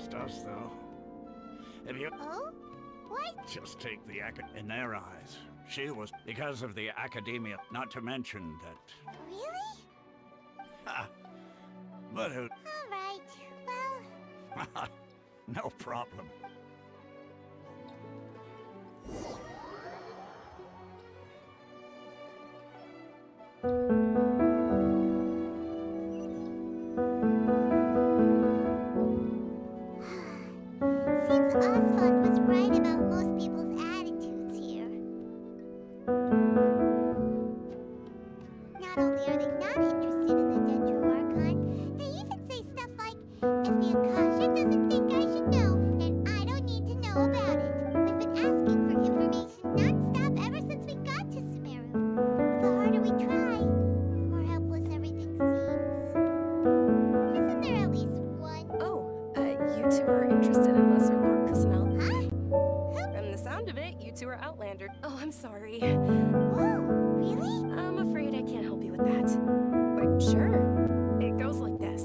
against us, though. If you... Oh? What? Just take the in their eyes. She was because of the academia, not to mention that... Really? Ha! But who... Alright, well... No problem. Seems Oswald was right about most people's attitudes here. Not only are they not interested in the Dendro Archon, they even say stuff like, if the Akasha doesn't think I should know, then I don't need to know about it. We've been asking for information non-stop ever since we got to Sumeru. But the harder we try, the more helpless everything seems. Isn't there at least one? Oh, you two are interested in Lesser Lord Kusanel? Huh? From the sound of it, you two are Outlander. Oh, I'm sorry. Whoa, really? I'm afraid I can't help you with that. But sure, it goes like this.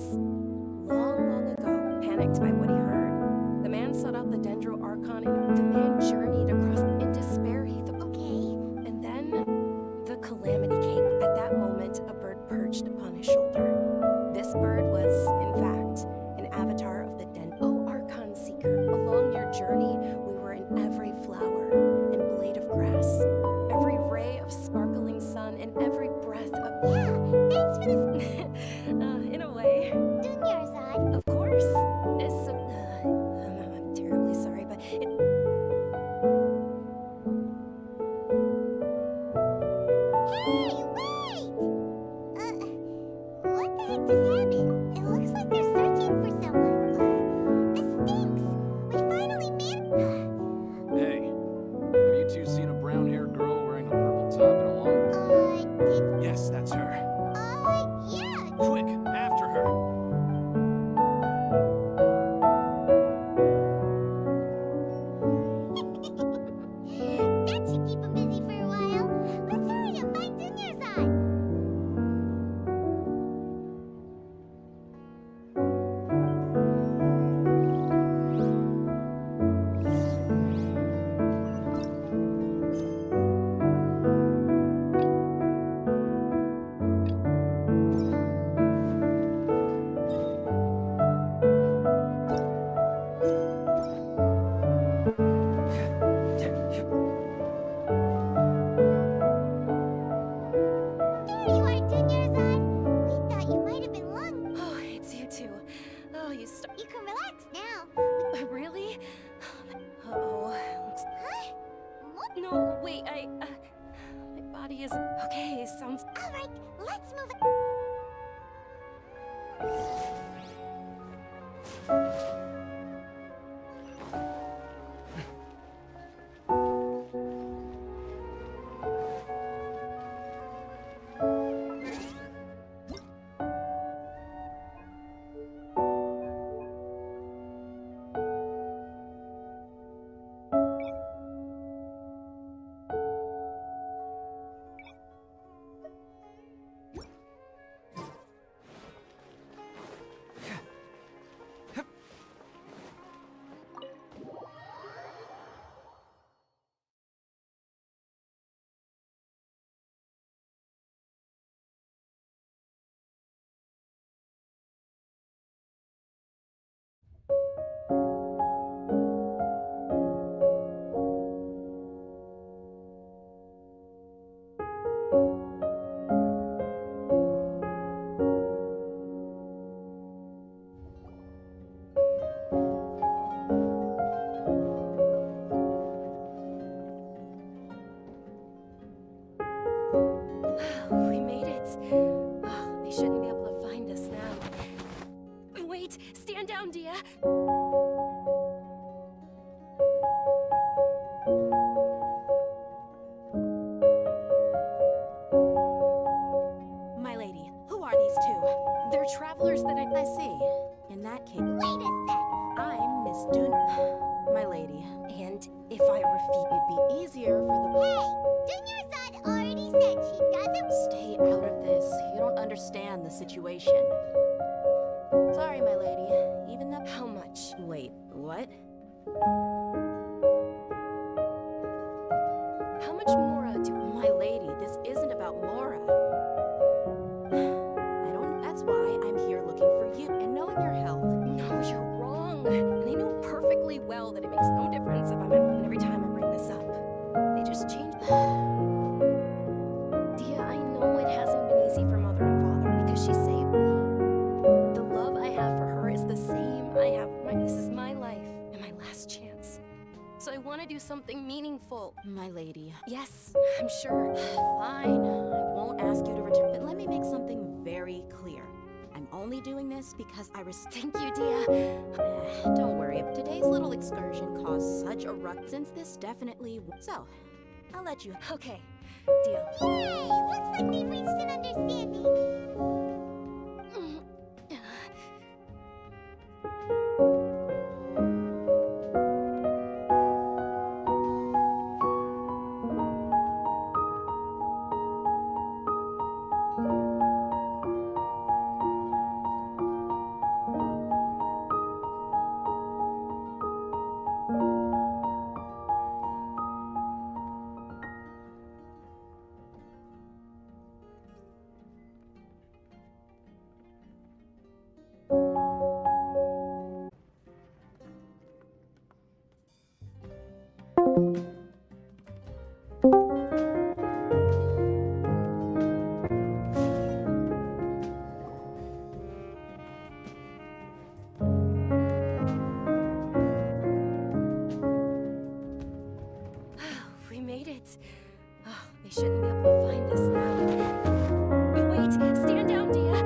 Long, long ago, panicked by what he heard, the man sought out the Dendro Archon and the man journeyed across. In despair, he thought, Okay. and then the calamity came. At that moment, a bird perched upon his shoulder. This bird was, in fact, an avatar of the Dendro Archon Seeker. Along your journey, we were in every flower and blade of grass, every ray of sparkling sun, and every breath of... Yeah, thanks for this. in a way. Dunyarzad. Of course. It's I'm terribly sorry, but it... Hey, wait! What the heck just happened? It looks like they're searching for someone. This stinks. We finally made... Hey, have you two seen a brown-haired girl wearing a purple top and a long... Yes, that's her. Yeah. Quick, after her. That should keep him busy for a while. Let's hurry and find Dunyarzad. There you are, Dunyarzad. We thought you might have been lung. Oh, it's you two. Oh, you start... You can relax now. Really? Uh-oh. Huh? What? No, wait, my body is... Okay, sounds... All right, let's move it. We made it. Oh, they shouldn't be able to find us now. Wait, stand down, Dia. My lady, who are these two? They're travelers that I see. In that case, Wait a sec. I'm Miss Dun... My lady. And if I refuse, it'd be easier for the... Hey, Dunyarzad already said she doesn't... Stay out of this. You don't understand the situation. Sorry, my lady. Even the... How much? Wait, What? How much Mora do My lady, this isn't about Mora. I don't. That's why I'm here looking for you and knowing your health. No, you're wrong. And I know perfectly well that it makes no difference if I'm at home. And every time I bring this up, they just change. Dia, I know it hasn't been easy for mother and father because she saved me. The love I have for her is the same I have for my. This is my life and my last chance. So I want to do something meaningful. My lady. Yes, I'm sure. Fine. I won't ask you to return. But let me make something very clear. I'm only doing this because I Thank you, Dia. Don't worry. Today's little excursion caused such a ruck since this definitely. So, I'll let you. Okay, deal. Yay! Looks like they've reached an understanding. We made it. Oh, they shouldn't be able to find us now. Wait, stand down, Dia.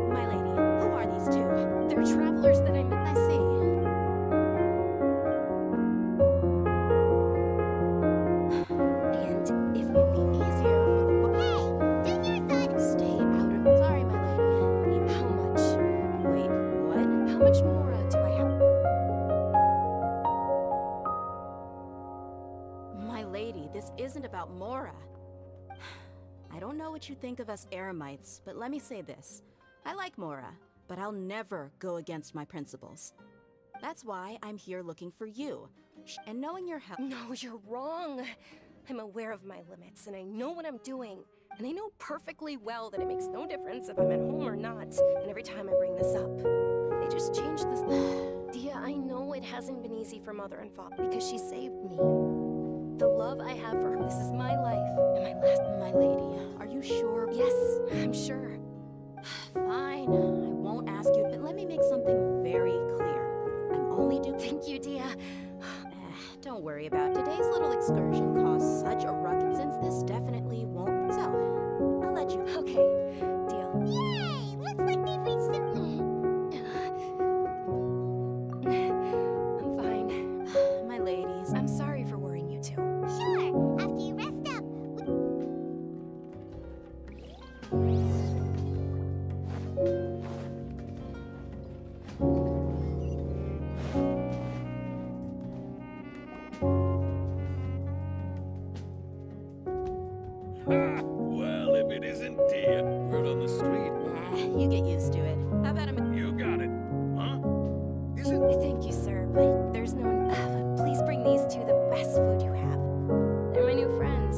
My lady, who are these two? They're travelers that I met. I see. And if it'd be easier for the book. Hey, Junior son! Stay out of. Sorry, my lady. How much? Wait, what? How much Mora do I have? My lady, this isn't about Mora. I don't know what you think of us Eremites, but let me say this. I like Mora, but I'll never go against my principles. That's why I'm here looking for you. And knowing your health. No, you're wrong. I'm aware of my limits, and I know what I'm doing. And I know perfectly well that it makes no difference if I'm at home or not. And every time I bring this up, they just change this. Dia, I know it hasn't been easy for mother and father because she saved me. The love I have for her, this is my life and my last. My lady, are you sure? Yes, I'm sure. Fine, I won't ask you, but let me make something very clear. I'm only doing. Thank you, Dia. Don't worry about today's little excursion caused such a ruckus since this definitely won't. So, I'll let you. Okay, deal. Yay! Looks like they've reached an... I'm fine. My ladies. I'm sorry for worrying you too. Sure, after you rest up. Well, if it isn't Dia, word on the street. You get used to it. How about a. You got it. Huh? Isn't Thank you, sir, but there's no. Please bring these two the best food you have. They're my new friends,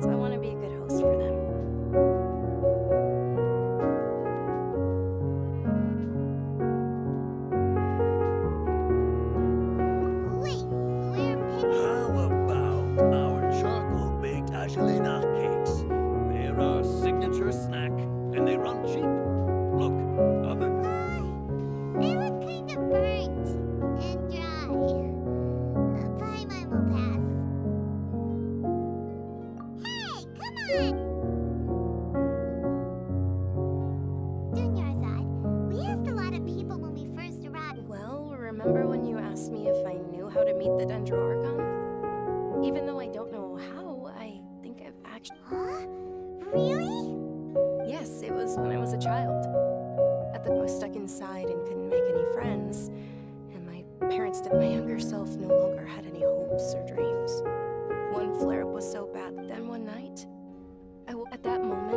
so I want to be a good host for them. Wait, we're pick... How about our charcoal-baked Angelina cakes? They're our signature snack, and they run cheap. Look, other... They look kind of burnt and dry. Paimon will pass. Hey, come on! Dunyarzad, we asked a lot of people when we first arrived. Well, remember when you asked me if I knew how to meet the Dendroarchon? Even though I don't know how, I think I've actually. Huh? Really? Yes, it was when I was a child. At the I was stuck inside and couldn't make any friends, and my parents did. My younger self no longer had any hopes or dreams. One flare-up was so bad that then one night, at that moment.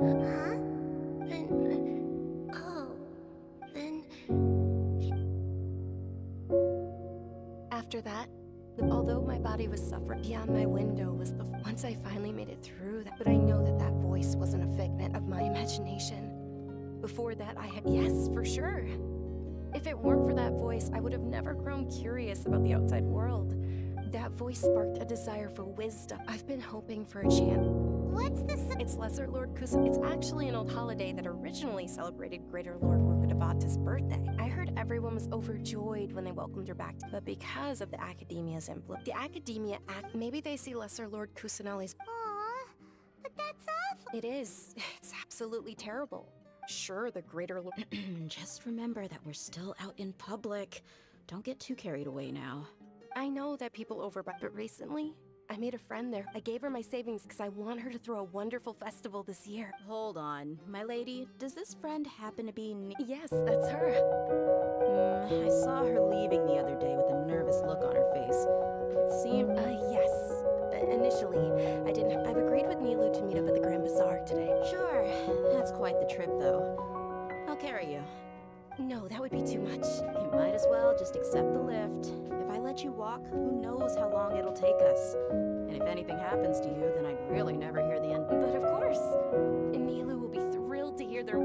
Huh? Then, after that, although my body was suffering, beyond my window was once I finally made it through that, but I know that that voice wasn't a figment of my imagination. Before that, I had, yes, for sure. If it weren't for that voice, I would have never grown curious about the outside world. That voice sparked a desire for wisdom. I've been hoping for a chance. What's the It's Lesser Lord Kusa. It's actually an old holiday that originally celebrated Greater Lord Rukadabata's birthday. I heard everyone was overjoyed when they welcomed her back, but because of the Academia's influence, the Academia act, maybe they see Lesser Lord Kusanali's. Aw, but that's awful. It is. It's absolutely terrible. Sure, the Greater Lord. Just remember that we're still out in public. Don't get too carried away now. I know that people overbuy, but recently, I made a friend there. I gave her my savings because I want her to throw a wonderful festival this year. Hold on, my lady. Does this friend happen to be Yes, that's her. I saw her leaving the other day with a nervous look on her face. It seemed... Yes. Initially, I didn't. I've agreed with Nilu to meet up at the Grand Bazaar today. Sure. That's quite the trip, though. I'll carry you. No, that would be too much. You might as well just accept the lift. If I let you walk, who knows how long it'll take us. And if anything happens to you, then I'd really never hear the end. But of course, and Nilu will be thrilled to hear their...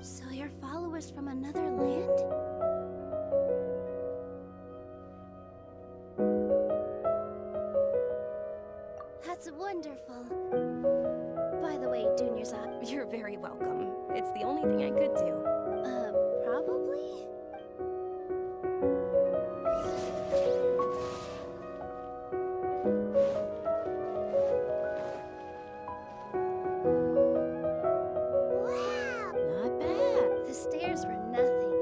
So you're followers from another land? That's wonderful. By the way, Dunyarzad, You're very welcome. It's the only thing I could do. probably? Wow! Not bad. The stairs were nothing.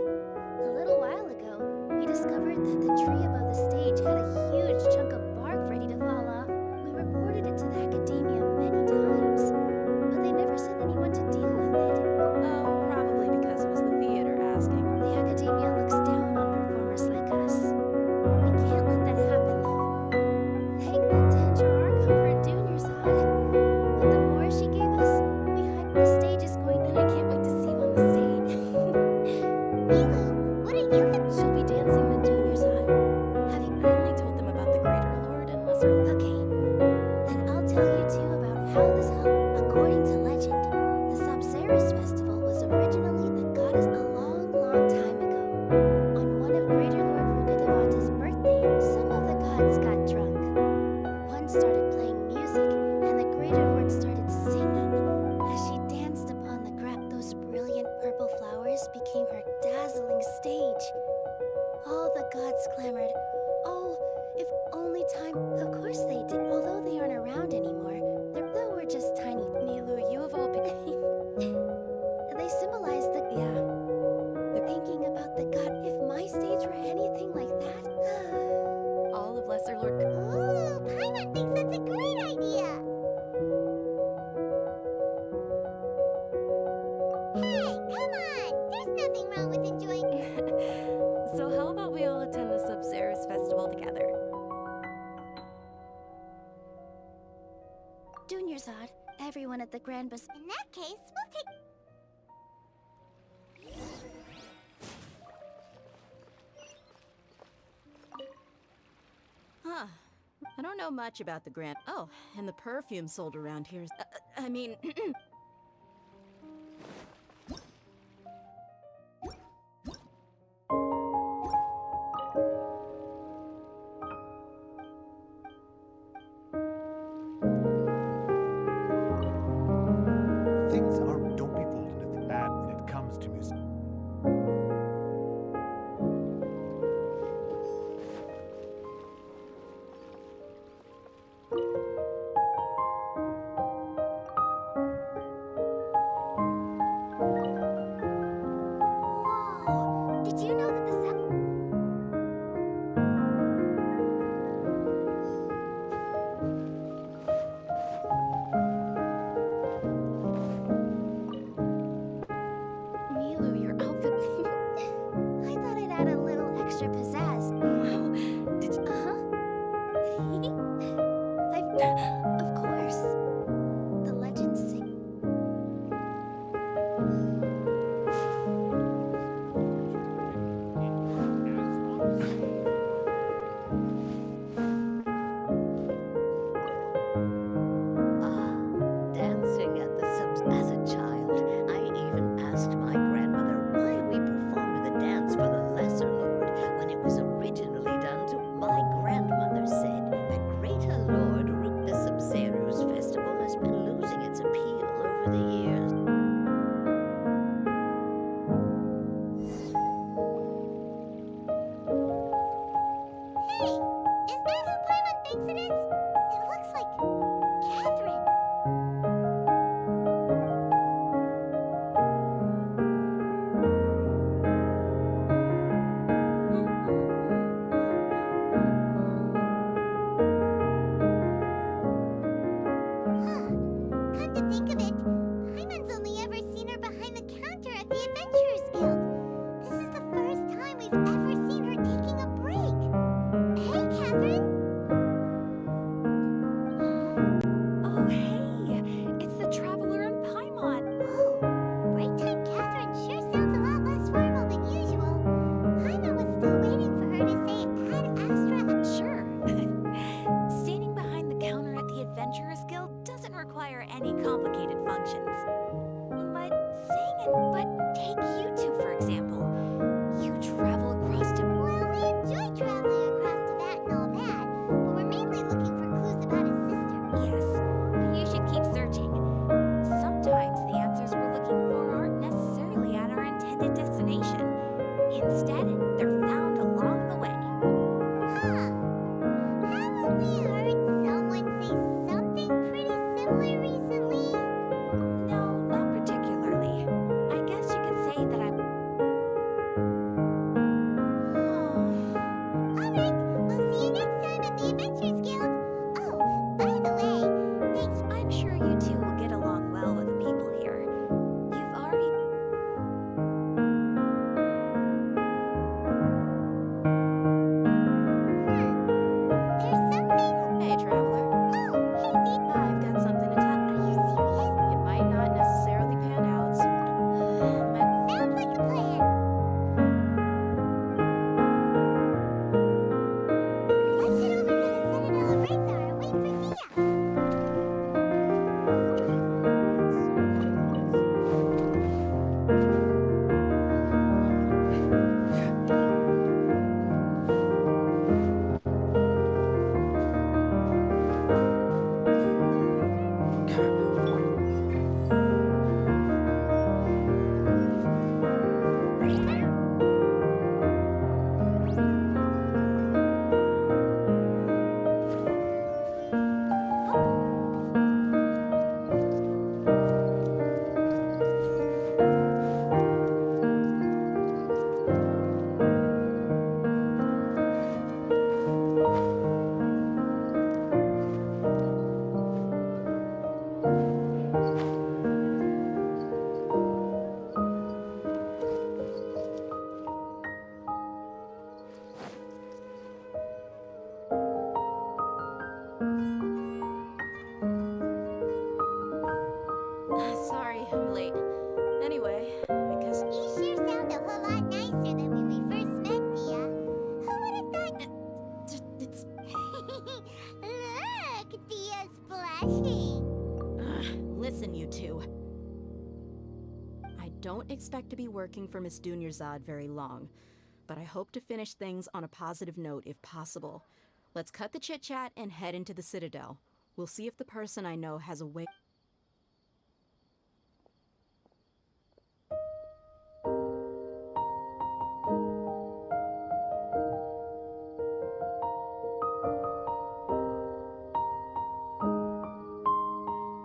A little while ago, we discovered that the tree above the stage had a huge chunk of bark ready to fall off. We reported it to the academia many times, but they never sent anyone to deal with it. Oh, probably because of murmured, "Oh, if only time." Of course they did. Although they aren't around anymore, though we're just tiny. Milu, you have all been. They symbolize the. Yeah. They're thinking about the god. If my stage were anything like that, all of Lesser Lord. Ooh, Paimon thinks that's a great idea. Hey, come on! There's nothing wrong with enjoying. So how about we all attend the Sub-Zerus festival together? Junior Zod, everyone at the Grand Bas. In that case, we'll take. Huh. I don't know much about the Grand. Oh, and the perfume sold around here. I mean. Don't be fooled into bad when it comes to music. Whoa! Did you know that the Milu, your outfit. I thought I'd add a little extra pizzazz. Wow. Did you? Of course. The legends sing. Dancing at the subs as a child, I even asked my grandmother why we performed the dance for the Lesser Lord when it was originally done to. My grandmother said that Greater Lord Rook the Sub-Zeru's festival has been losing its appeal over the years. Hey, is that who Paimon thinks it is? It looks like Catherine. Come to think of it, Paimon's only ever seen her behind the counter at the Adventurers Guild. This is the first time we've ever seen her taking a break. Hey, Catherine. Oh, hey! It's the Traveler and Paimon. Whoa, break time Catherine sure sounds a lot less formal than usual. Paimon was still waiting for her to say ad astra. Sure. Standing behind the counter at the Adventurers Guild doesn't require any complicated functions. But take you two, for example. You travel across to. Well, we enjoy traveling across to that and all that. It's. Look, Dia's blushing. Listen, you two. I don't expect to be working for Miss Dunyarzad very long, but I hope to finish things on a positive note if possible. Let's cut the chit-chat and head into the Citadel. We'll see if the person I know has a way.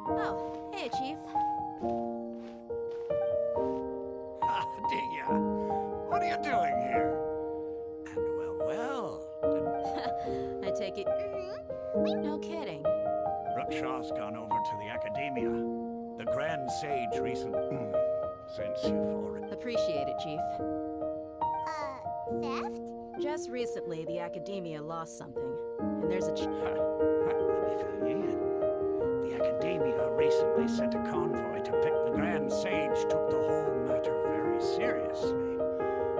Oh, hey, Chief. Dia, what are you doing here? And well, I take it. No kidding. Rookshaw's gone over to the Academia. The Grand Sage since you've already... Appreciate it, Chief. Theft? Just recently, the Academia lost something, and there's a Let me fill you in. The Academia recently sent a convoy to pick the Grand Sage, took the whole matter very seriously.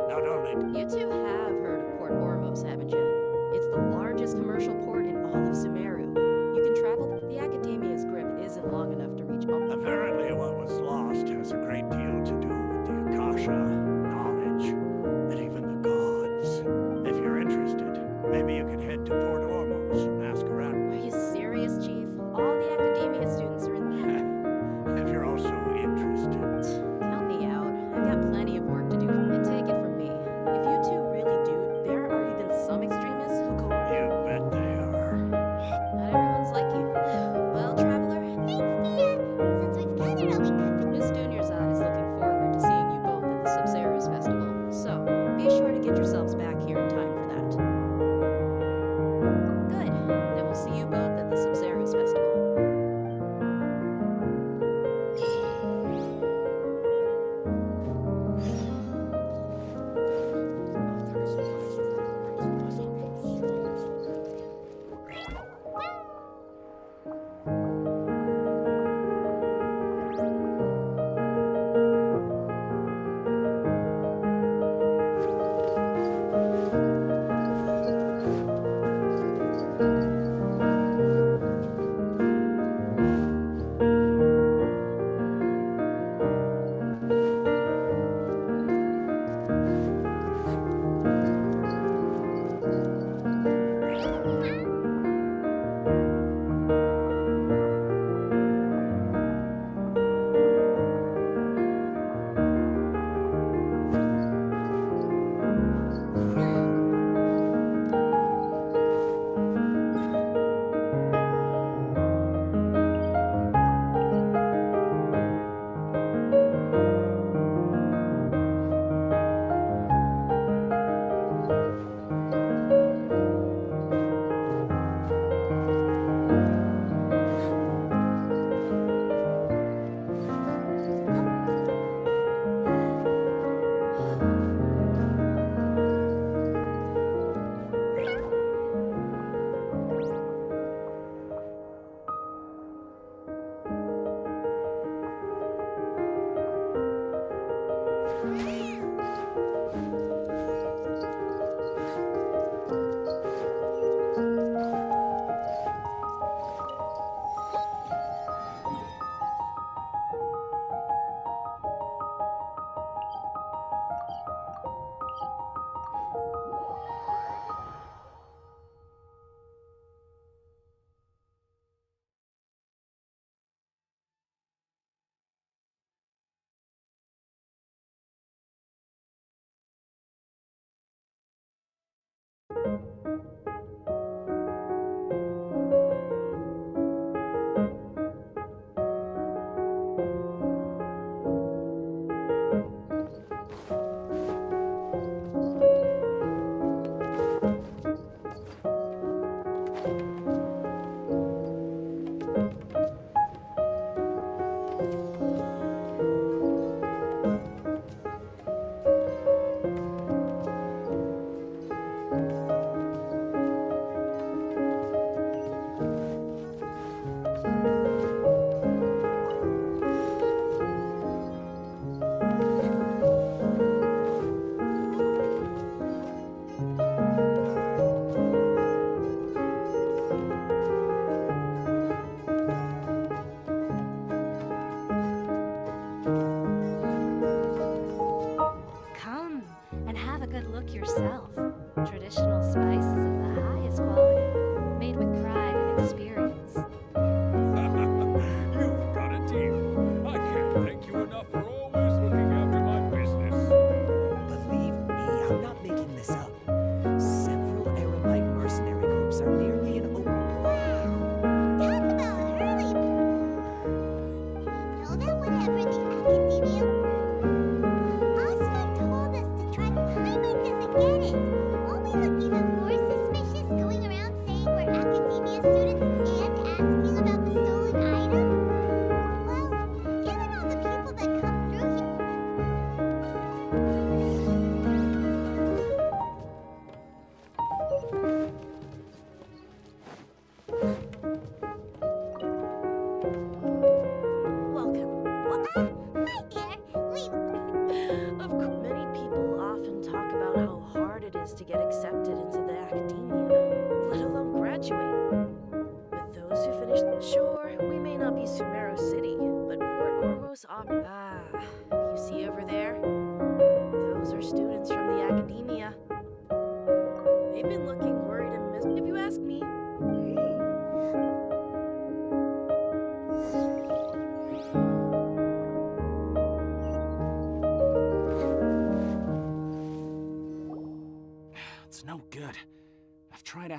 Not only... You two have heard of Port Ormos, haven't you? It's the largest commercial port in all of Sumeru. You can travel. The Academia's grip isn't long enough to reach all. Apparently what was lost has a great deal to do with the Akasha, knowledge, and even the gods. If you're interested, maybe you could head to Port Ormos and ask around. Are you serious, Chief? All the Academia students are in. If you're also interested. Help me out. I've got plenty of work to do. And take it from me. If you two really do, there are even some extremists who go. You bet they are. Not everyone's like you. Well, traveler. Thanks, Dia. Since we've gathered all we could for Miss Dunyarzad is looking forward to seeing you both at the Subzerus Festival, so be sure to get yourselves back here in time for that.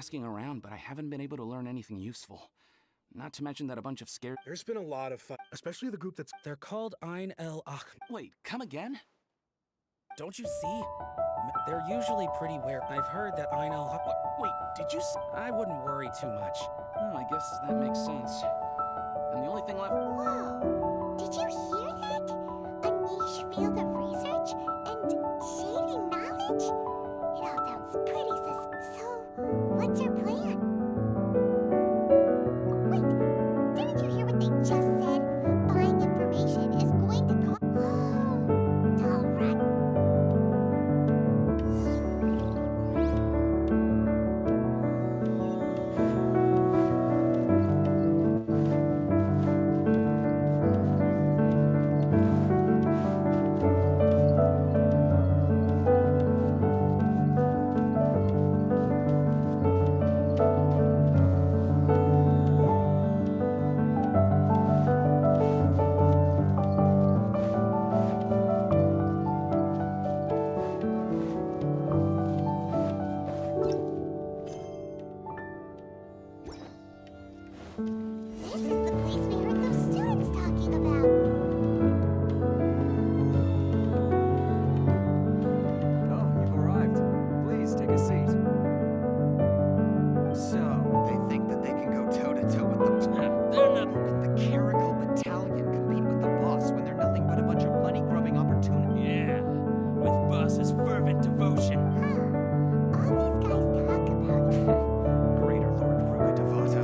asking around, but I haven't been able to learn anything useful. Not to mention that a bunch of scared. There's been a lot of fun, especially the group that's. They're called Ein El Ach. Wait, come again? Don't you see? They're usually pretty weird. I've heard that Ein El Ach. Wait, did you? I wouldn't worry too much. Oh, I guess that makes sense. And the only thing left. Whoa! Did you hear that? A niche field of research and shady knowledge? It all sounds pretty So, what's your plan? Wait, didn't you hear what they just said? Buying information is going to cost. Oh, alright. This is the place we heard those students talking about. Oh, you've arrived. Please take a seat. So, they think that they can go toe-to-toe with the... They're not. And the Caracal Battalion compete with the boss when they're nothing but a bunch of money-grubbing opportunities. Yeah, with boss's fervent devotion. All these guys talk about. Greater Lord Ruga Devata.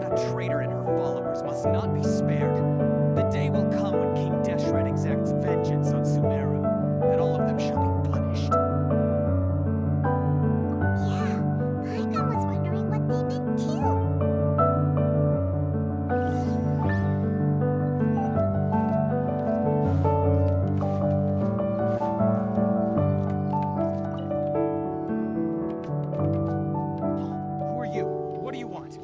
That traitor and her followers must not be spared. The day will come when King Deshret exacts vengeance on Sumeru, and all of them shall be punished. Yeah, Paimon was wondering what they meant too. Who are you? What do you want?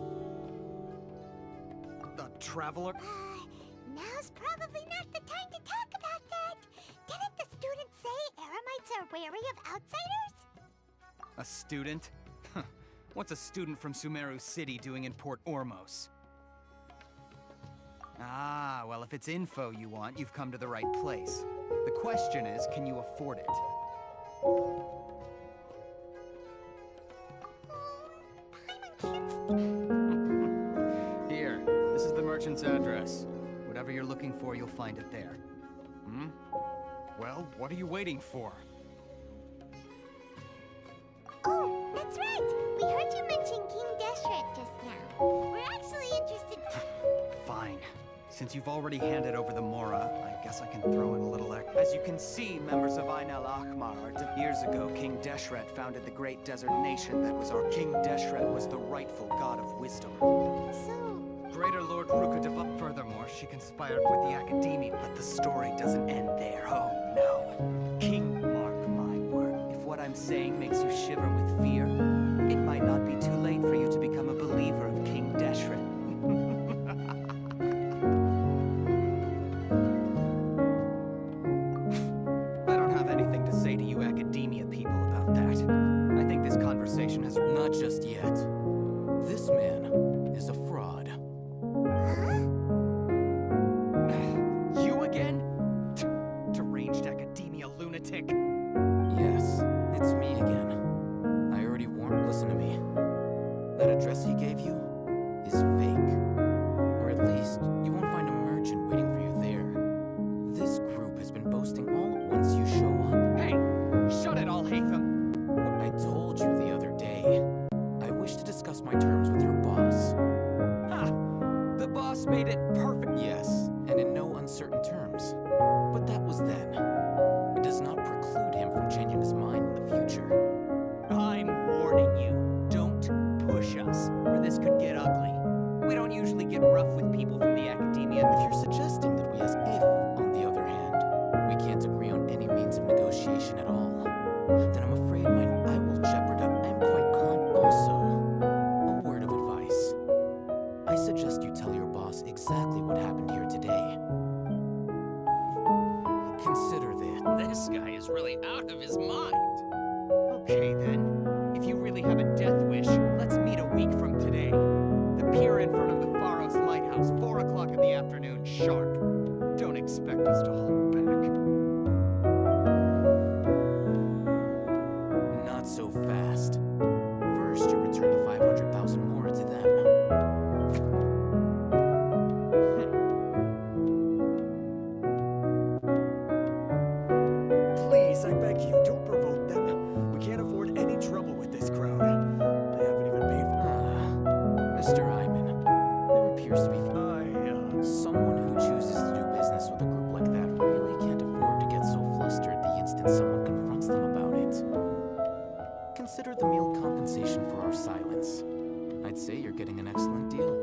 The traveler? Now's probably not the time to talk about that. Didn't the students say Eremites are wary of outsiders? A student? Huh. What's a student from Sumeru City doing in Port Ormos? Ah, well, if it's info you want, you've come to the right place. The question is, can you afford it? Paimon can't. Here, this is the merchant's address. Whatever you're looking for, you'll find it there. Hmm? Well, what are you waiting for? Oh, that's right. We heard you mention King Deshret just now. We're actually interested. Fine. Since you've already handed over the Mora, I guess I can throw in a little extra. As you can see, members of Ein El Ahmar are years ago, King Deshret founded the great desert nation that was our King Deshret was the rightful god of wisdom. So, Greater Lord Rukadeva. Furthermore, she conspired with the Academy, but the story doesn't end there. Oh no. King, mark my word. If what I'm saying makes you shiver with fear, it might not be too late for you to become a believer of King Deshret. I don't have anything to say to you academia people about that. I think this conversation has... Not just yet. This man is a fraud. You again? Deranged academia lunatic. Yes, it's me again. I already warned. Listen to me. That address he gave you is fake. Or at least, you won't find a merchant waiting for you there. This group has been boasting all at once you show up. Hey, shut it all, Hatham. I told you the other day. I wish to discuss my terms with your boss. Ha! The boss made it perfect. Yes, and in no uncertain terms. But that was then. It does not preclude him from changing his mind in the future. I'm warning you. Don't push us, or this could get ugly. We don't usually get rough with people from the academia. If you're suggesting that we as if, on the other hand, we can't agree on any means of negotiation at all, then I'm afraid I will jeopardize. I'm quite Also, a word of advice. I suggest you tell your boss exactly what happened here today. Consider this. This guy is really out of his mind. Okay then. If you really have a death wish, let's I'd say you're getting an excellent deal.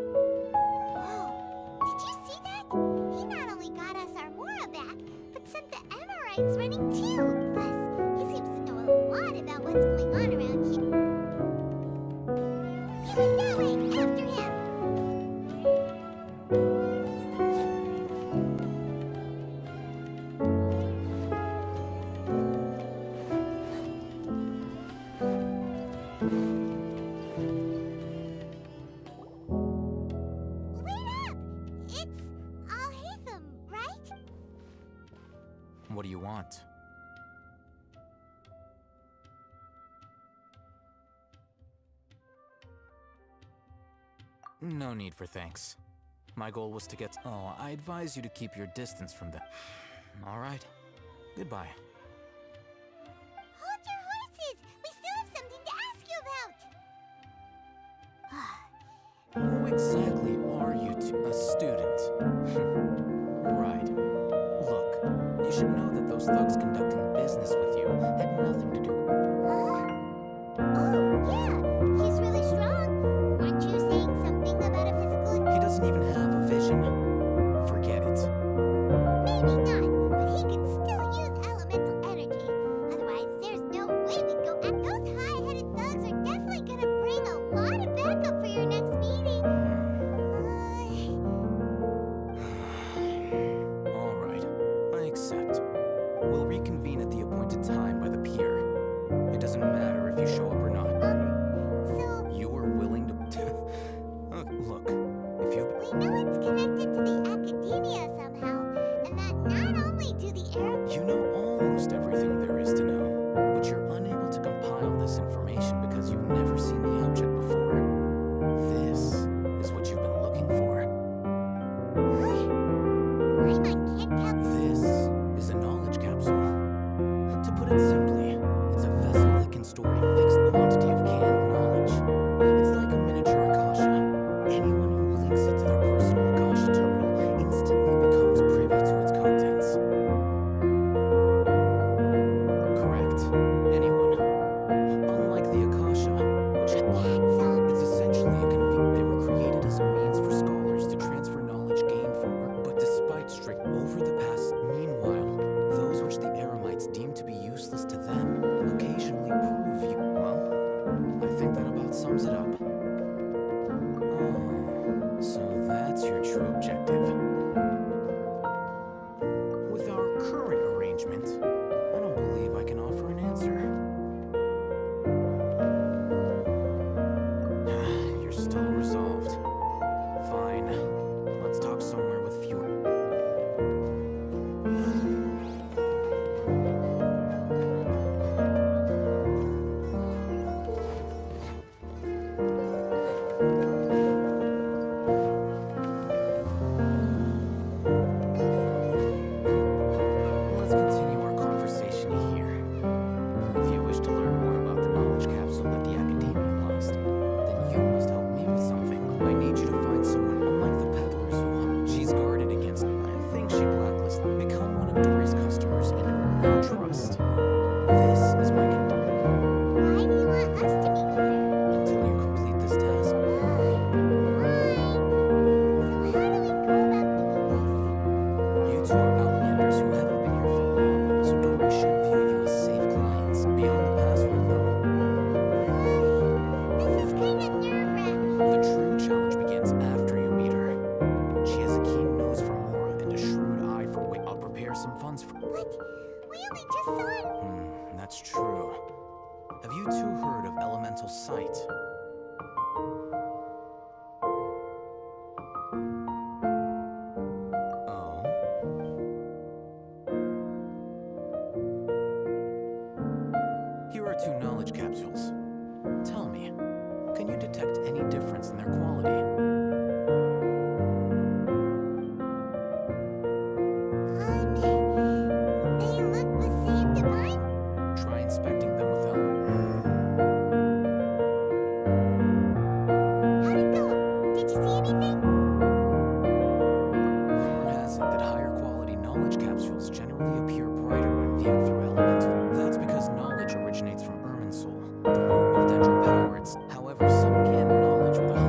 Whoa! Did you see that? He not only got us our Mora back, but sent the Emirites running too. Plus, he seems to know a lot about what's going on around here. He went that way, after him. What do you want? No need for thanks. My goal was to get... Oh, I advise you to keep your distance from the... All right. Goodbye. Hold your horses! We still have something to ask you about! Who exactly are you a student? Right. Look, you should know that those thugs conducting business with you had nothing to do with... Huh? Oh, yeah. He's really strong. Weren't you saying something about a physical... He doesn't even have a vision. Forget it. Maybe not, but he can still use elemental energy. Otherwise, there's no way we'd go at... Those high-headed thugs are definitely gonna bring a lot of backup for your next meeting. All right, I accept. We'll reconvene at the appointed time by the pier. It doesn't matter if you show up or not. So... You are willing to... Look, if you... We know it's connected to the academia somehow, and that not only do the Arab... You know almost everything there is to know, but you're unable to compile this information because you've never seen the object before. This is what you've been looking for. Paimon can't tell... This is a knowledge capsule. To put it simply, it's a vessel that can store a fixed quantity of canned knowledge. It's like a miniature Akasha. Anyone who links it to their personal Akasha terminal instantly becomes privy to its contents. Correct. Anyone. Unlike the Akasha, which it's essentially a they were created as a means for scholars to transfer knowledge gained from work, but despite strict over the past, meanwhile, those which the Eremites deem to be useless to them occasionally prove you. Well, I think that about sums it up. Oh, so that's your true objective. With our current arrangement, I don't believe I can offer an answer. You're still resolved. Fine. Let's talk somewhere with fewer... Let's continue our conversation here. If you wish to learn more about the knowledge capsule that the Academia lost, then you must help me with something. I need you to find someone unlike the peddlers who she's guarded against. I think she blacklisted. Become one of Dory's customers and earn her trust. This is my Why do you want us to meet with her? until you complete this task. Fine. So how do we go about doing You two are outlanders who haven't been here for long, so Dory should view you as safe clients. Beyond the password, though. this? This is kind of nerve-wracking. The true challenge begins after you meet her. She has a keen nose for Mora and a shrewd eye for wit. I'll prepare some funds for... What? We only just saw it. That's true. Have you two heard of elemental sight? Oh? Here are two knowledge capsules. Tell me, can you detect any difference in their quality? They look the same to mine. Try inspecting them with How'd it go? Did you see anything? Rumor has it that higher quality knowledge capsules generally appear brighter when viewed through elemental. That's because knowledge originates from Irminsul, the root of Dendro power. However, some canned knowledge with a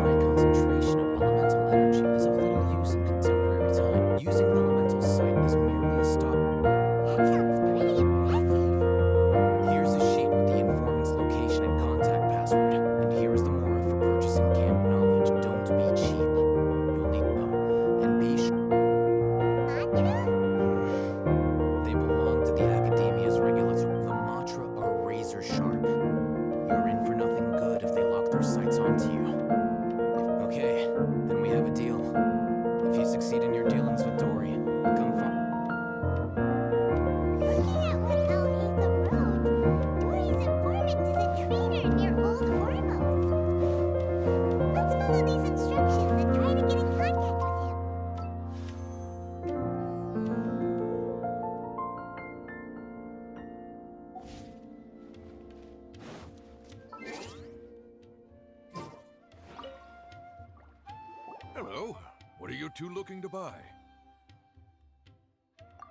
Hello. What are you two looking to buy?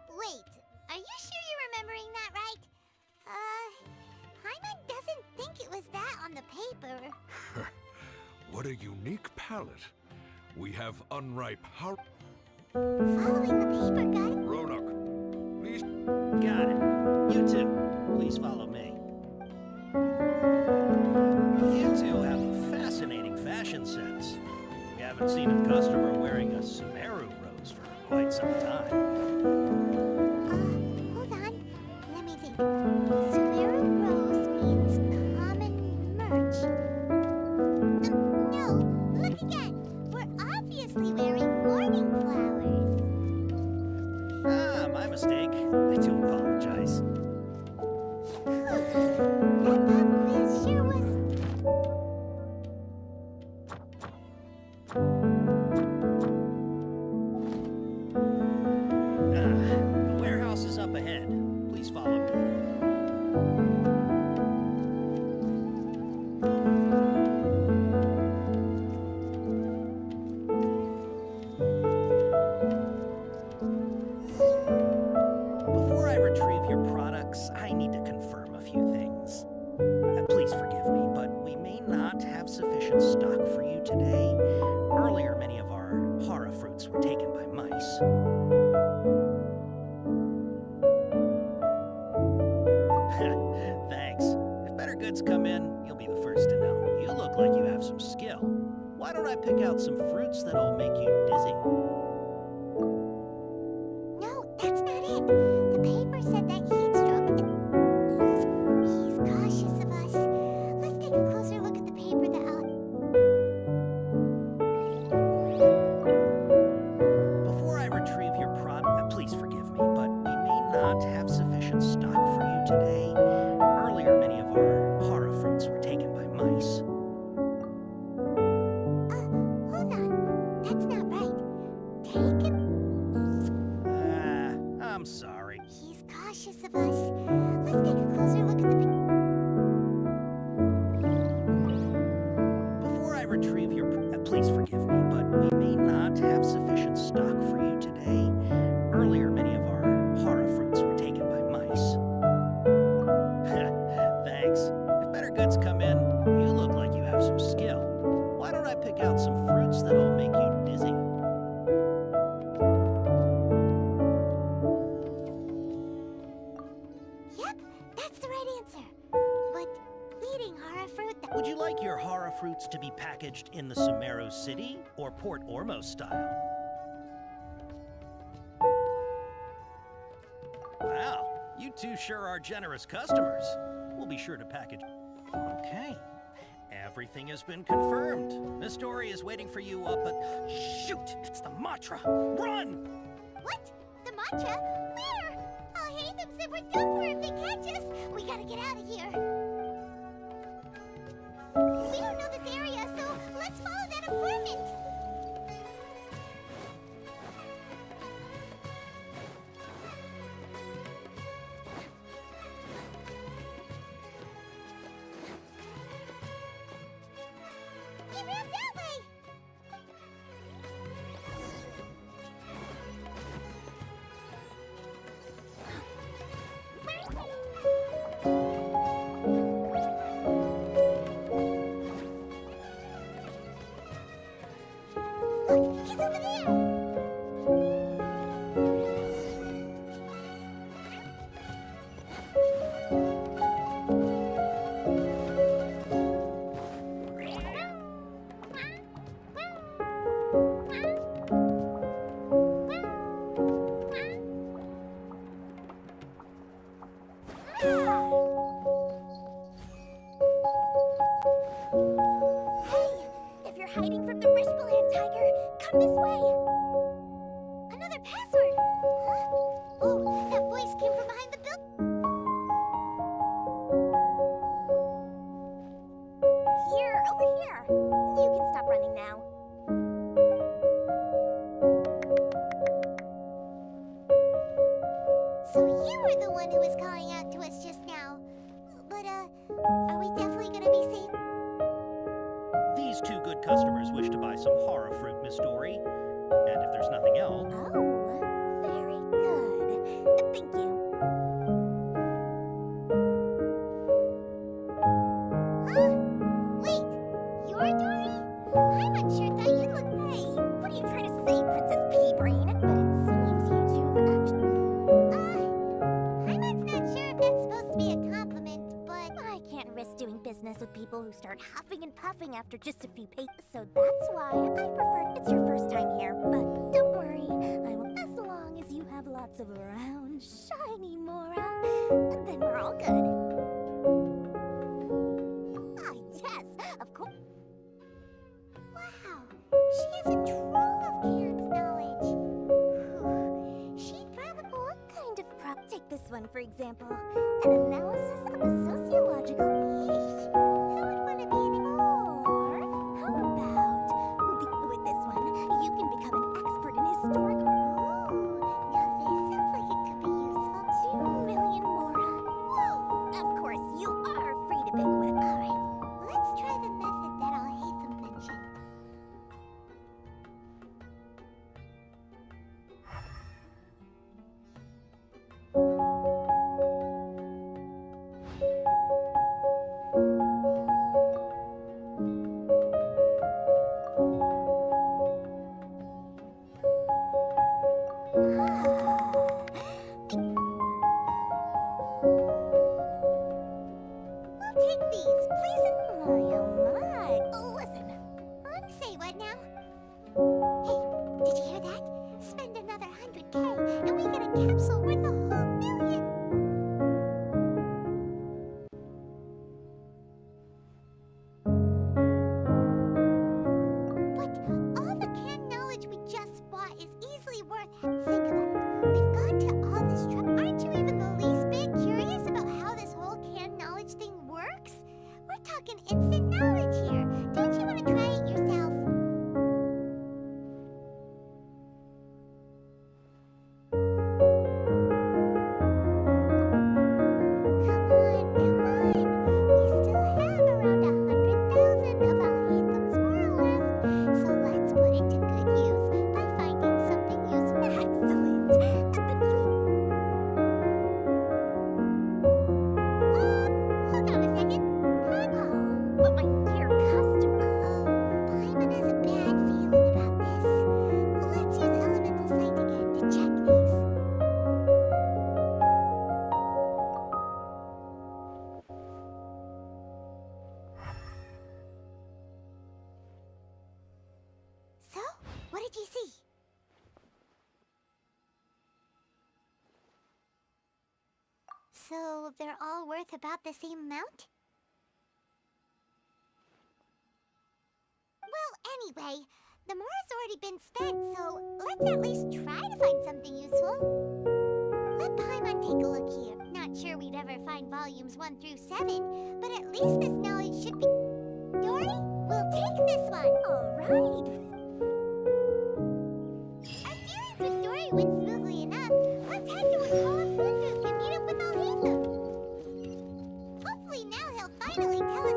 Wait, are you sure you're remembering that right? Hyman doesn't think it was that on the paper. What a unique palette. We have unripe Following the paper, got it? Roanoke, please. Got it. You two, please follow me. You two have a fascinating fashion sense. We haven't seen a customer wearing a Sumeru rose for quite some time. Hold on. Let me think. Sumeru rose means common merch. No, look again. We're obviously wearing morning flowers. Ah, my mistake. I do apologize. That pop quiz sure was. The warehouse is up ahead. Please follow me. Before I retrieve your products, I need to confirm a few things. Please forgive me, but we may not have sufficient stock for you today. Earlier, many of our hara fruits were taken by mice. Thanks. If better goods come in, you'll be the first to know. You look like you have some skill. Why don't I pick out some fruits that'll make you dizzy? No, that's not it. The paper said that heat stroke. He's cautious of us. Let's take a closer look at the paper that Before I retrieve your product, please forgive me, but we may not have sufficient stock for you today. Earlier, many of our hara fruits were taken by mice. hold on. That's not right. Take it. I'm sorry. He's cautious of us. Let's take a closer look at the Before I retrieve your please forgive me, but we may not have sufficient stock for you today. Earlier, many of our hara fruits were taken by mice. Thanks. If better goods come in, you look like you have some skill. Why don't I pick out some fruits that'll make you dizzy? Yep, that's the right answer. But eating hara fruit that Would you like your hara fruits to be packaged in the Sumeru City or Port Ormos style? Wow, you two sure are generous customers. We'll be sure to package. Okay, everything has been confirmed. Miss Dory is waiting for you up at... Shoot, it's the Matra! Run! What? The matcha? Where? Oh, Hatham said we're done for if they catch us. We gotta get out of here. We don't know this area, so let's follow that informant. He ran that way. Look, he's over there. Hey, if you're hiding from the Rishbaland tiger, come this way. Another password. Huh? Oh, that voice came from behind the building. Here, over here. You can stop running now. So you were the one who was calling out to us just now. But, are we definitely gonna be safe? These two good good customers wish to buy some horror fruit, Miss Dory. And if there's nothing else... Oh, very good. Thank you. Huh? Wait, you're Dory? I'm unsure that you look... Hey, what are you trying to say, Princess Pea-Brain? But it seems you two actually... I'm not sure if that's supposed to be a compliment, but... I can't risk doing business with people who start huffing and puffing after just a few papers, so that's why I prefer... It's your first time here, but don't worry. I will... As long as you have lots of round, shiny Mora, then we're all good. Ah, yes, of course. Wow, she has a trove of Karen's knowledge. Whew. She probably... What kind of prop... Take this one, for example. An analysis of the sociological... Yeesh. Who would want to be an... Or, how about... With this one, you can become an expert in historical... Ooh, now this sounds like it could be useful. 2 million Mora. Whoa! Of course, you are free to pick one. Alright, let's try the method that Al-Haytham mentioned. We'll take these, please. My, oh my. Listen. Say what now? Hey, did you hear that? Spend another 100K and we get a capsule worth a whole million. But all the canned knowledge we just bought is easily worth... Think about it. We've gone to all this trouble. Aren't you even the least bit curious about how this whole canned knowledge thing works? We're talking instant knowledge here. Don't you want to try it yourself? Come on. We still have around 100,000 of Al-Haytham's Mora left. So let's put it to good use by finding something useful. Excellent. Hold on a second. But my dear customer... Paimon has a bad feeling about this. Let's use Elemental Sight again to check these. So, what did you see? So, they're all worth about the same amount? Well, anyway, the Mora's already been spent, so let's at least try to find something useful. Let Paimon take a look here. Not sure we'd ever find volumes 1 through 7, but at least this knowledge should be... Dory, we'll take this one. All right. Our dealings with Dory went smoothly enough. Let's head to a Hall of Food booth and meet up with Al-Haytham. Hopefully now he'll finally tell us...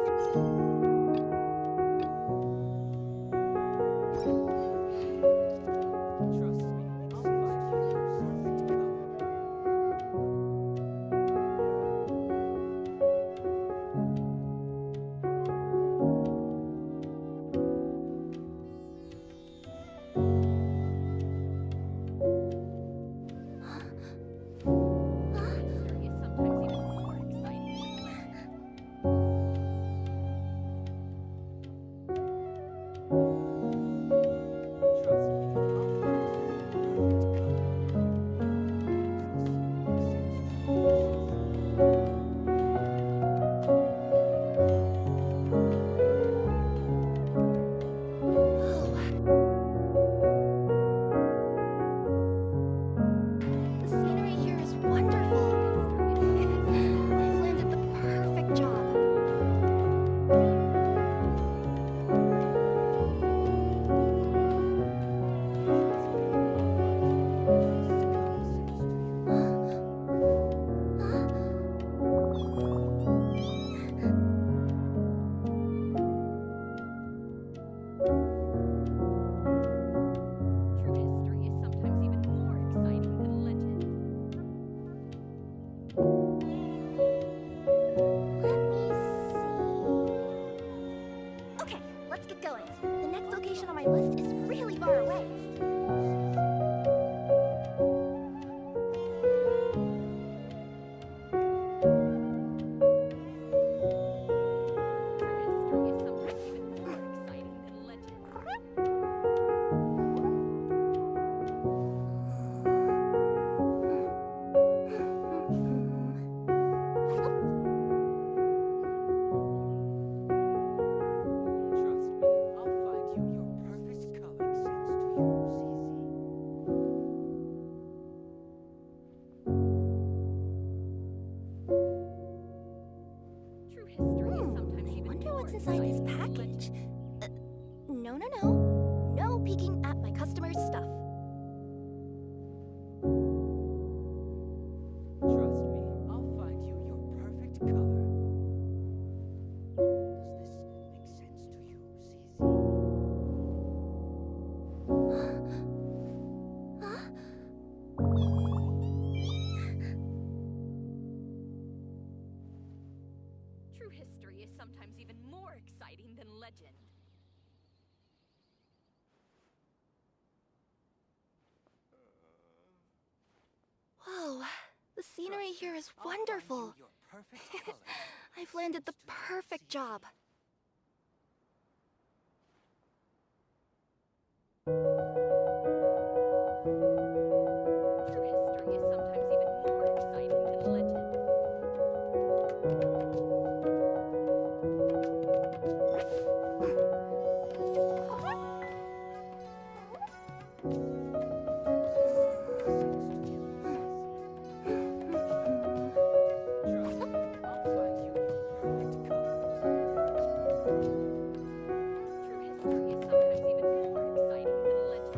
location on my list is really far away. What's inside this package? No. No peeking at my customer's stuff. Trust me, I'll find you your perfect color. Does this make sense to you, True history is sometimes even more exciting than legend. Whoa, the scenery here is wonderful. Your perfect color. I've landed the perfect job. True history is sometimes even more exciting than legend. I'll find you your perfect color. True history is sometimes even more exciting than legend.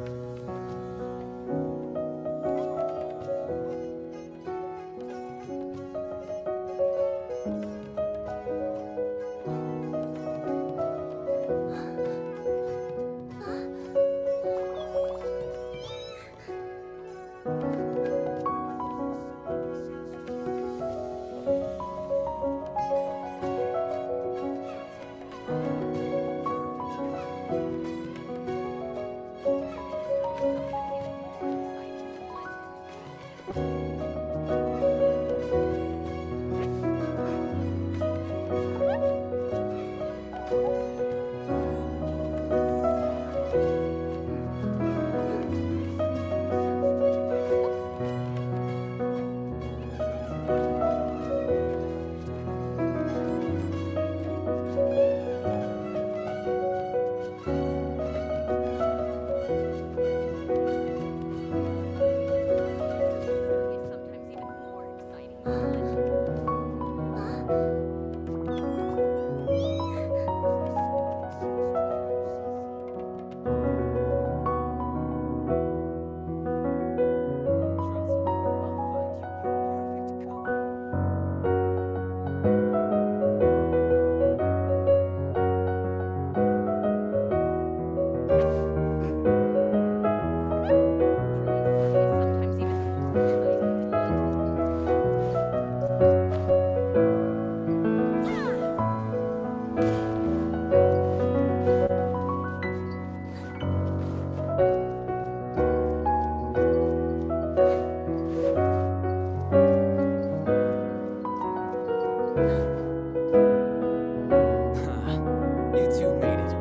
You two made it.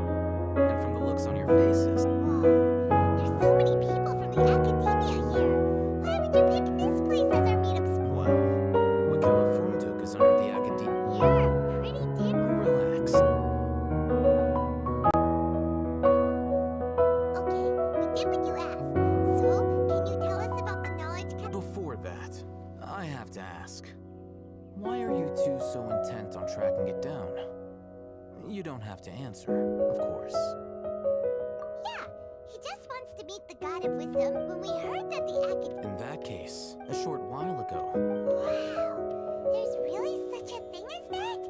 And from the looks on your faces, There's so many people from the academia here. Why would you pick this place as our meetup spot? well, Wakala is under the academia. You're pretty dim. Relax. Okay, we did what you asked. So, can you tell us about the knowledge Before that, I have to ask, why are you two so intent on tracking it down? You don't have to answer, of course. Yeah, he just wants to meet the God of Wisdom when we heard that the acad... In that case, a short while ago, Wow, there's really such a thing as that?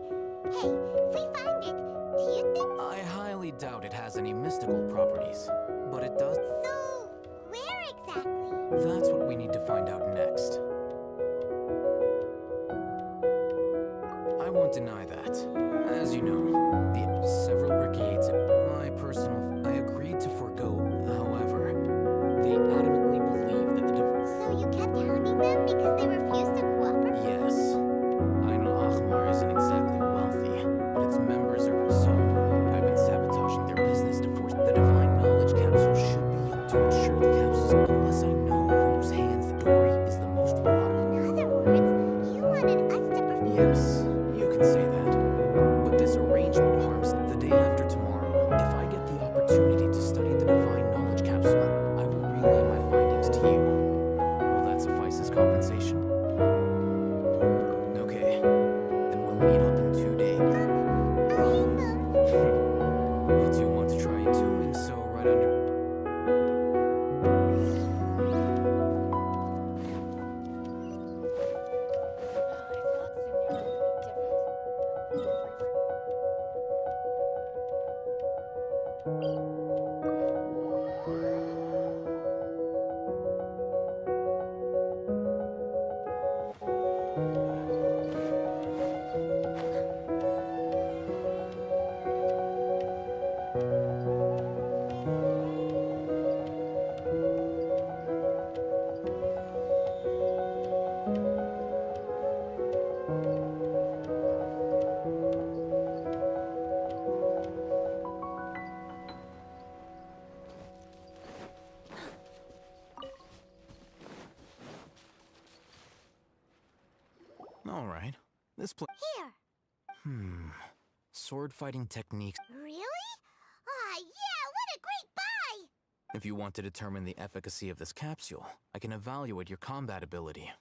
Hey, if we find it, do you think... I highly doubt it has any mystical properties, but it does. So, where exactly? That's what we need to find out next. I won't deny that. As you know, the several brigades, my personal... I agreed to quite under. All right. This place. Here. Sword fighting techniques. Really? Ah, yeah, what a great buy! If you want to determine the efficacy of this capsule, I can evaluate your combat ability.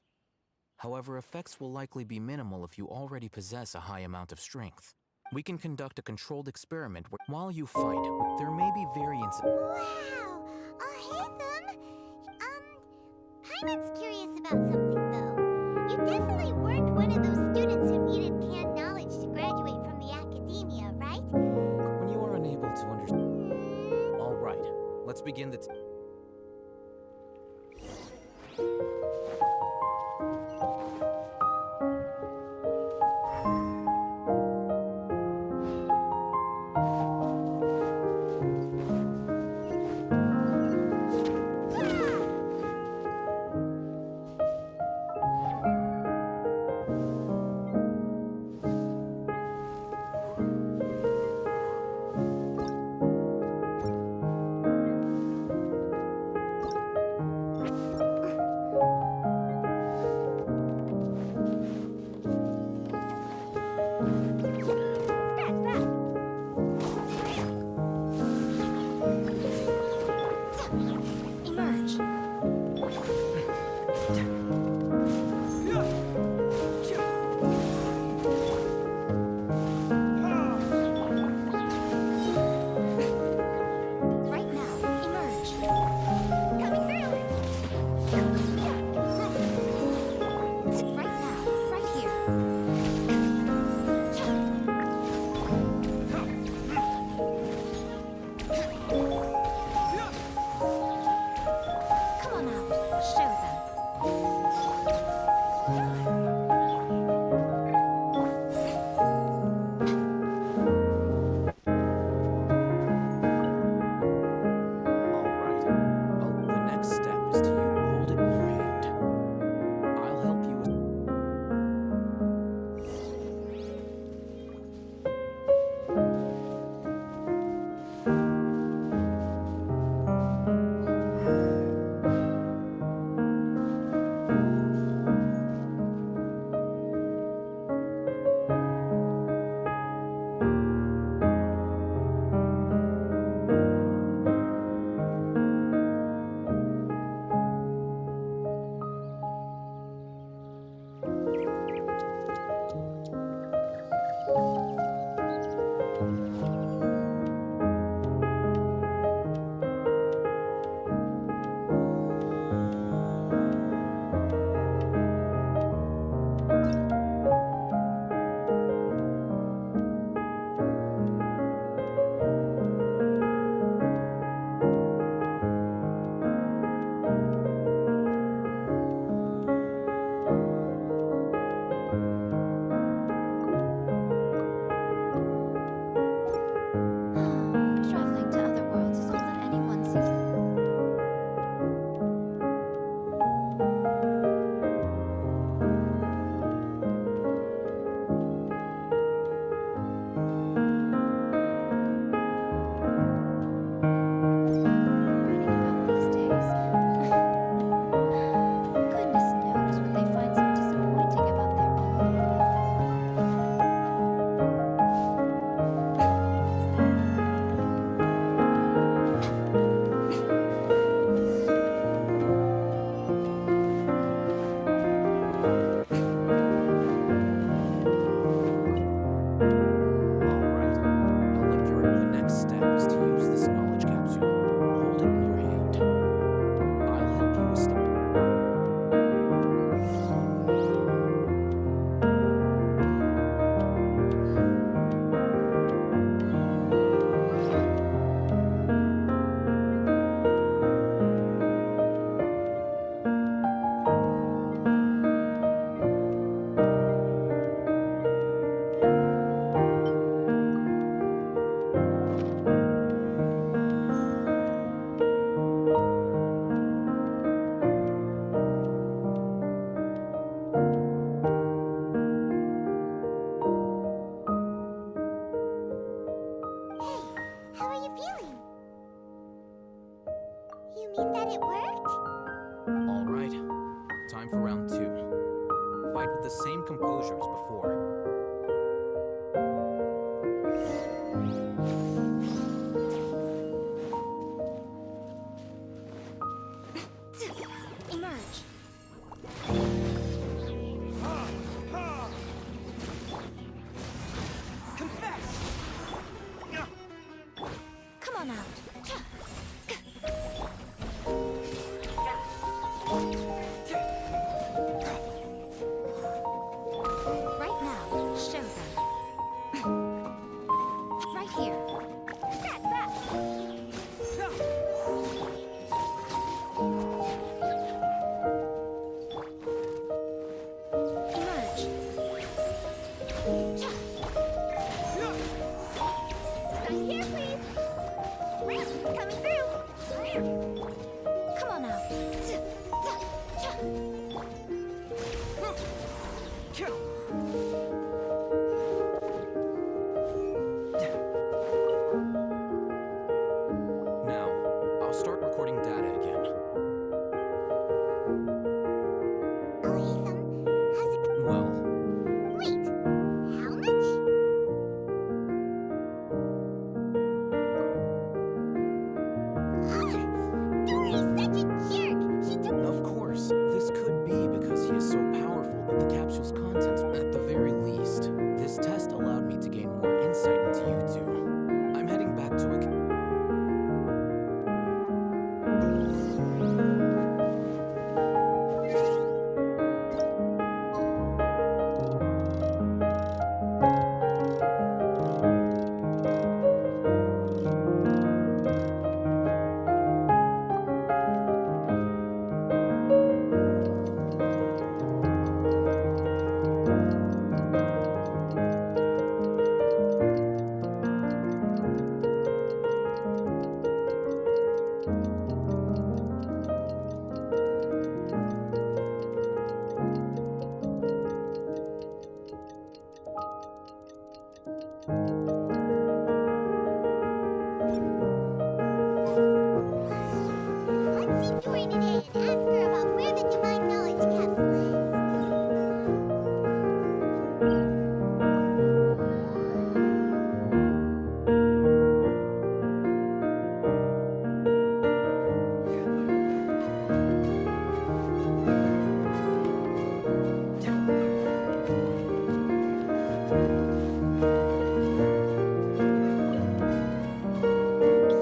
However, effects will likely be minimal if you already possess a high amount of strength. We can conduct a controlled experiment where, while you fight, there may be variants. Wow! Hey, Thumb! Paimon's curious about something, though. You definitely weren't one of those students who needed canned knowledge to graduate from the academia, right? When you are unable to understand. All right, let's begin the. that it worked? All right. Time for round 2. Fight with the same composure as before. Emerge. Confess! Come on out. Right now, show them. Right here. Emerge. Right here, please. Coming through. Come on out. Now, I'll start recording data again. Oh, Ethan, how's it Well, Wait, how much? Dory's such a jerk! She took of course, this could be because he is so powerful that the capsule's contents, at the very least, this test allowed me to gain more insight into you two. I'm heading back to a... Let's see Dory today and ask her about where the divine knowledge capsule is.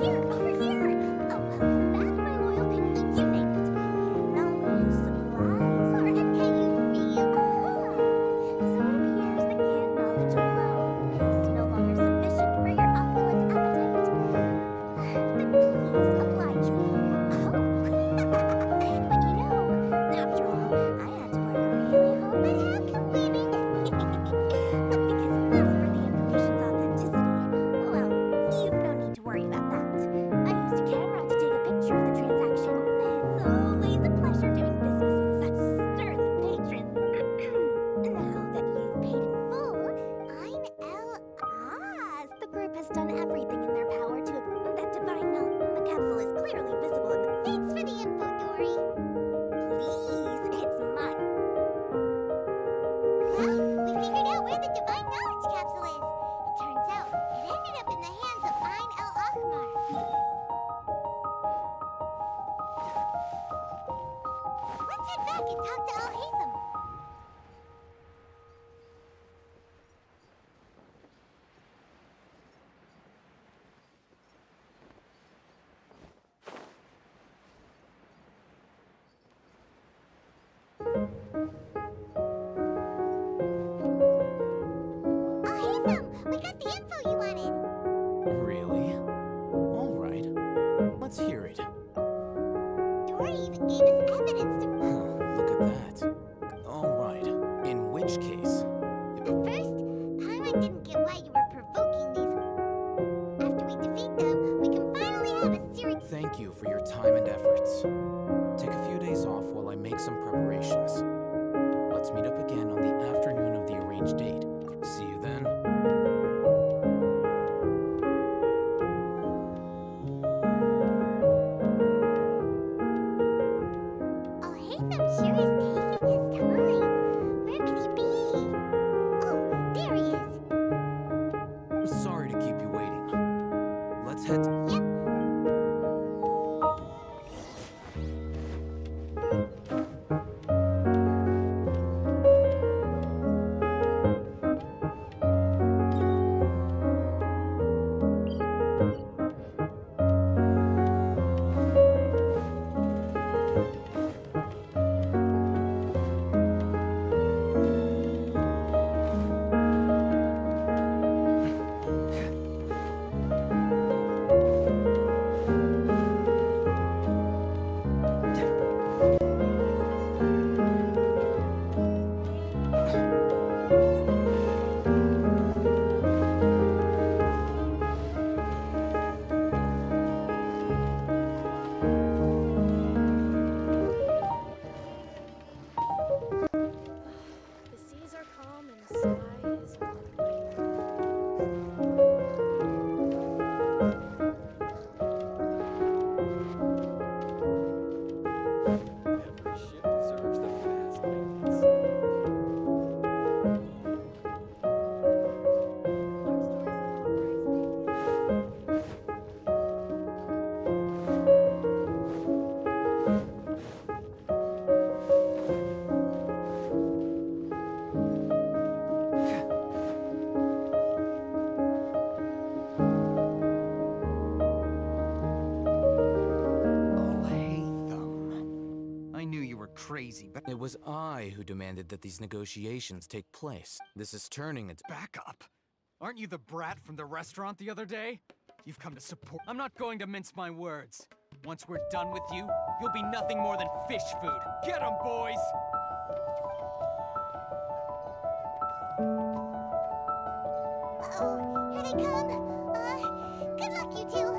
Here, over here! Oh, welcome back, my loyal pig. You name it. Knowledge, supplies, or NKUV. Aha! So it appears that canned knowledge alone is no longer sufficient for your opulent appetite. Then please oblige me. Oh! But you know, after all, I had to work really hard. But how can we be? Because as for the information's authenticity, well, you've no need to worry about that. I used a camera to take a picture of the transaction. It's always a pleasure doing business with such sterling patrons. Now that you've paid in full, I'm L.Oz. The group has done everything in their power to... That divine note, the capsule is clearly visible in the... Thanks for the info, Dory. Please, it's mine. Well, we figured out where the divine knowledge capsule is. It turns out it ended up in the hands of Ein El Ahmar. Let's head back and talk to Al Haitham. Al Haitham, we got the info you wanted. Really? All right. Let's hear it. Dory even gave us evidence to... Look at that. All right. In which case... At first, Paimon didn't get why you were provoking these. After we defeat them, we can finally have a serious... Thank you for your time and efforts. Take a few days off while I make some preparations. Let's meet up again on the afternoon of the arranged date. See you then. crazy, but It was I who demanded that these negotiations take place. This is turning into. back up. Aren't you the brat from the restaurant the other day? You've come to support. I'm not going to mince my words. Once we're done with you, you'll be nothing more than fish food. Get 'em, boys! Oh, here they come. Good luck, you two.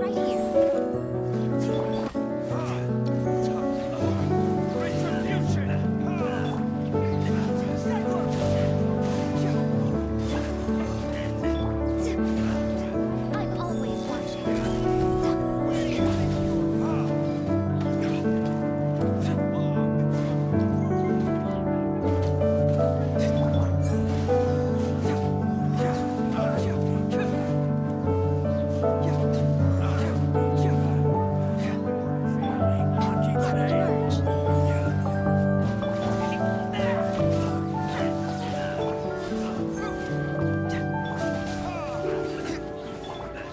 Right here. I'm always watching.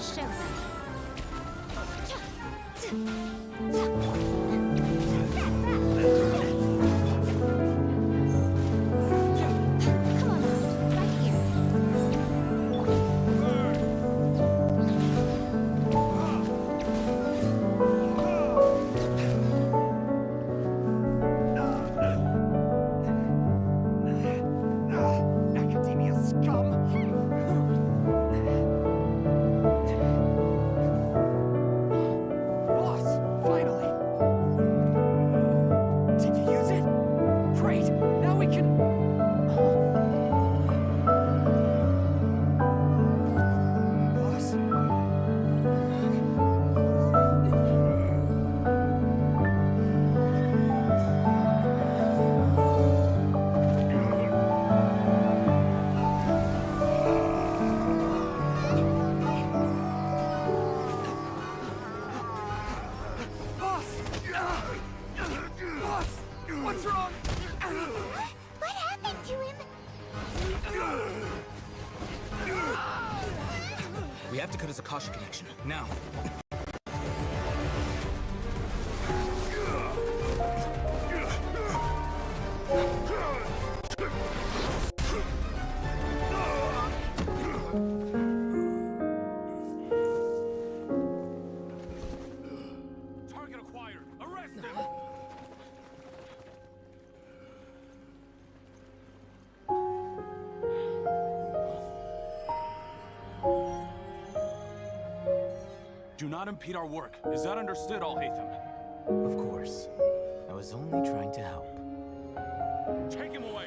Show them. Come on, right here. Academia scum! Boss, finally! Did you use it? Great! Now we can... Boss? Boss! Boss! What's wrong? What happened to him? We have to cut his Akasha connection now. Target acquired. Arrest him. Do not impede our work. Is that understood, Al-Haytham? Of course. I was only trying to help. Take him away.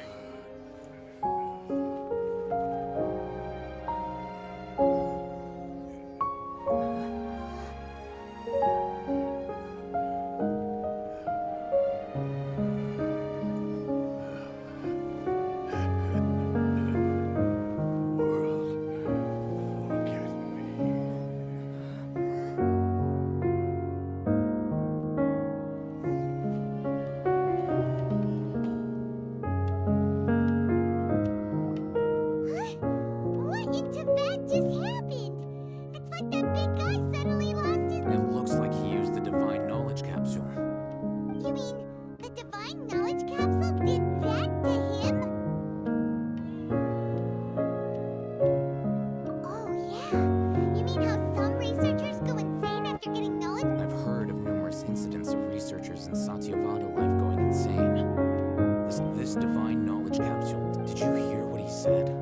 Forget me. What in Tibet just happened? It's like that big guy suddenly lost his... It looks like he used the divine knowledge capsule. You mean the divine knowledge capsule did that to him? Oh, yeah. You mean how some researchers go insane after getting knowledge? I've heard of numerous incidents of researchers in Satyavada life going insane. This divine knowledge capsule, did you hear what he said?